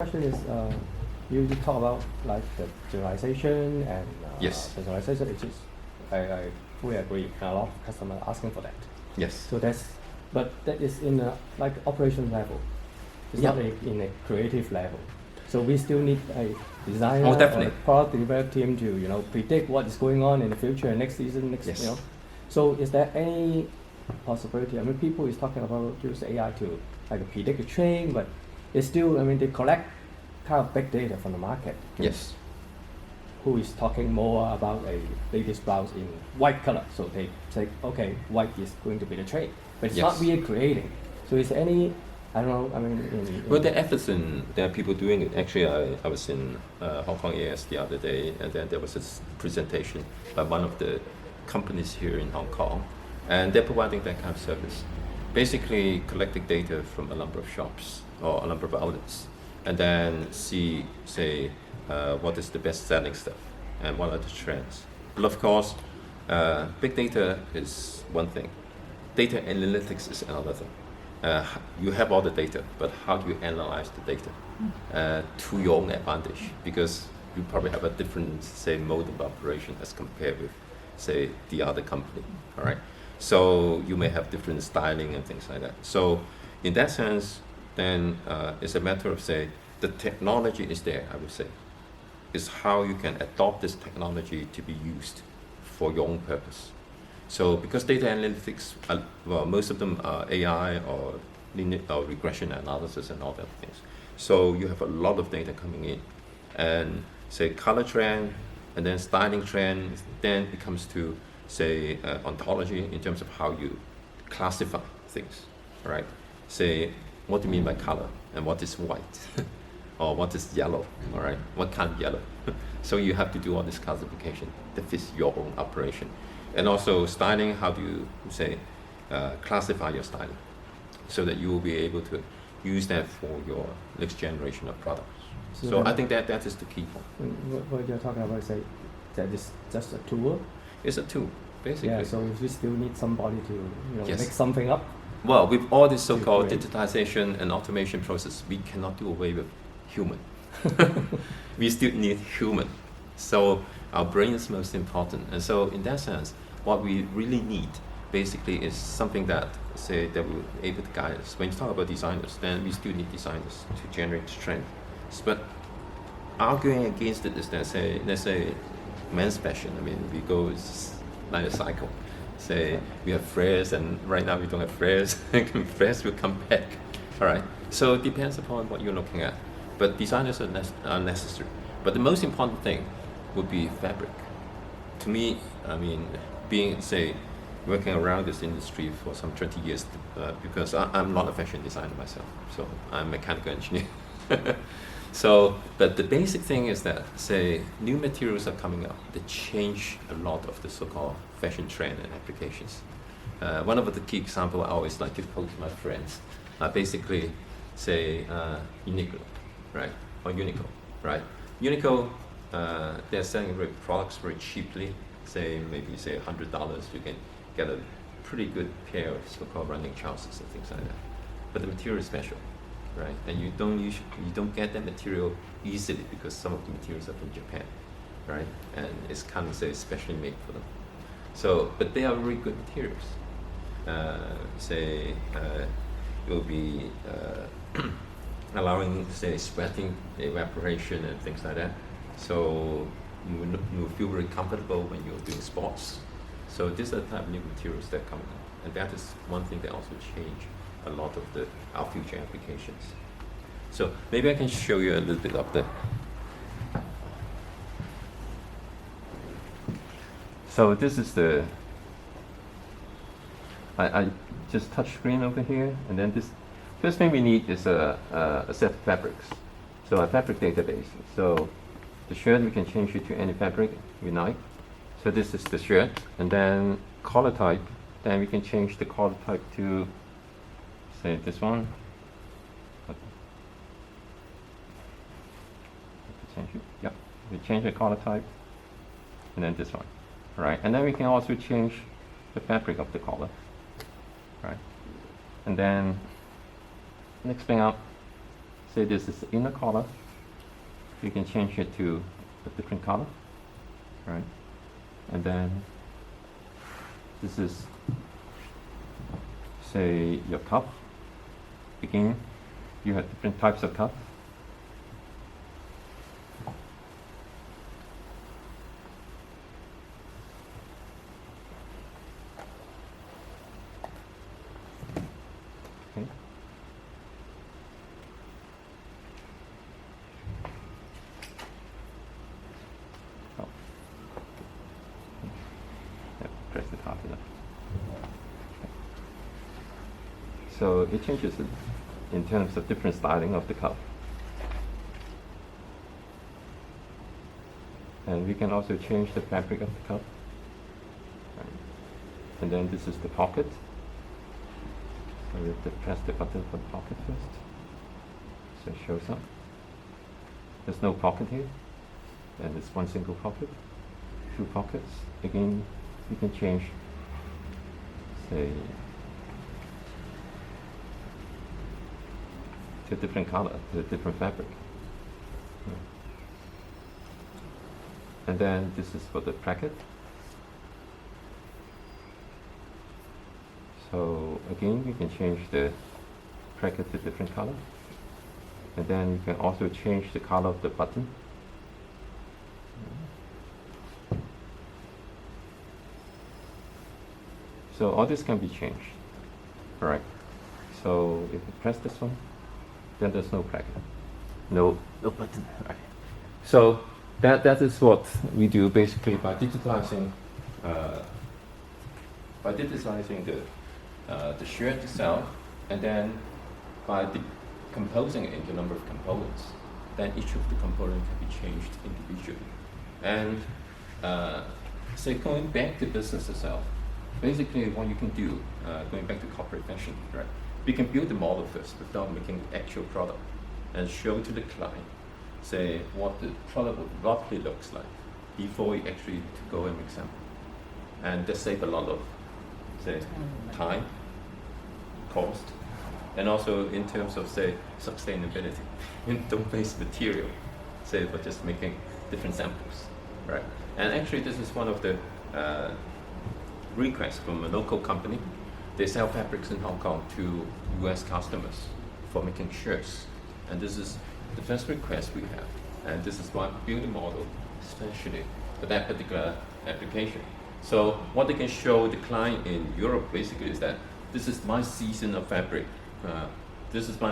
Question is, you talk about like the generalization and Yes. personalization, which is I fully agree. A lot of customers asking for that. Yes. So but that is in a like operation level. It's Yeah. not in a creative level. So we still need a designer Oh, or a definitely. product development team to predict what is going on in the future, next season, Yes. So is there any possibility? I mean, people is talking about use AI to like predict a trend, but it's still, I mean, they collect kind of big data from the market. Yes. Who is talking more about a latest blouse in white color? So they say, okay, white is going to be the trend, but it's not Yes. really creating. So is there any, I don't know, I mean, Well, there are efforts there are people doing it. Actually, I was in Hong Kong AS the other day, and then there was this presentation by one of the companies here in Hong Kong, and they're providing that kind of service. Basically, collecting data from a number of shops or a number of outlets, and then say, what is the best selling stuff and what are the trends. But of course, big data is one thing. Data analytics is another thing. You have all the data, but how do you analyze the data to your own advantage? Because you probably have a different, say, mode of operation as compared with, say, the other company. All right. So you may have different styling and things like that. So in that sense, then it's a matter of, say, the technology is there. I would say, is how you can adopt this technology to be used for your own purpose. So because data analytics, well, most of them are AI or linear or regression analysis and all that things. So you have a lot of data coming in, and say color trend, and then styling trend. Then it comes to say ontology in terms of how you classify things. Right? Say what do you mean by color and what is white, or what is yellow. All right? What kind of yellow? So you have to do all this classification that fits your own operation. And also styling, how do you say classify your styling so that you will be able to use that for your next generation of products. So I think that is the key point. What you're talking about, say, that is just a tool. It's a tool, basically. Yeah. So we still need somebody to Yes. make something up. Well, with all this so-called Great. digitization and automation process, we cannot do away with human. We still need human. So our brain is most important. And so in that sense, what we really need basically is something that will be able to guide us. When you talk about designers, then we still need designers to generate trend. But arguing against it is that let's say men's fashion. I mean, we go like a cycle. Say we have flares, and right now we don't have flares. Flares will come back. All right. So it depends upon what you're looking at. But designers are necessary. But the most important thing would be fabric. To me, I mean, being, say, working around this industry for some 20 years, because I'm not a fashion designer myself, so I'm a mechanical engineer. So, but the basic thing is that, say, new materials are coming up that change a lot of the so-called fashion trend and applications. One of the key examples I always like to quote to my friends, basically, say, Uniqlo, right, or Uniqlo, right? Uniqlo, they're selling products very cheaply. Say maybe say $100, you can get a pretty good pair of so-called running trousers and things like that. But the material is special, right? And you don't get that material easily because some of the materials are from Japan, right? And it's kind of say specially made for them. So, but they are very good materials. It will be allowing say sweating, evaporation, and things like that. So you feel very comfortable when you're doing sports. So these are the type of new materials that come up, and that is one thing that also change a lot of our future applications. So maybe I can show you a little bit of the. So this is the. I just touch screen over here, and then this. First thing we need is a set of fabrics, so a fabric database. So the shirt, we can change it to any fabric we like. So this is the shirt, and then color type. Then we can change the color type to, say, this one. Change it. Yeah, we change the color type, and then this one. All right, and then we can also change the fabric of the color. Right, and then next thing up, say this is the inner color, you can change it to a different color, right? And then this is, say, your cup. Again, you have different types of cups. Okay. Oh. Yeah, press it hard enough. Okay. So it changes it in terms of different styling of the cup. And we can also change the fabric of the cup. Right. And then this is the pocket. So we have to press the button for the pocket first. So it shows up. There's no pocket here. And it's one single pocket. Two pockets. Again, you can change, say, to a different color, to a different fabric. Yeah. And then this is for the bracket. So again, you can change the bracket to different color. And then you can also change the color of the button. So all this can be changed. Alright. So if you press this one, then there's no bracket. No button. Right. So that is what we do basically by digitalizing the shirt itself, and then by decomposing it into a number of components, then each of the components can be changed individually. And say going back to business itself, basically what you can do, going back to corporate fashion, right? We can build the model first without making the actual product and show to the client, say what the product would roughly looks like before you actually go and make sample. And that save a lot of, say, time, cost, and also in terms of, say, sustainability. You don't waste material, say, for just making different samples, right? And actually this is one of the requests from a local company. They sell fabrics in Hong Kong to US customers for making shirts. And this is the first request we have. And this is why we build a model especially for that particular application. So what they can show the client in Europe basically is that this is my season of fabric. This is my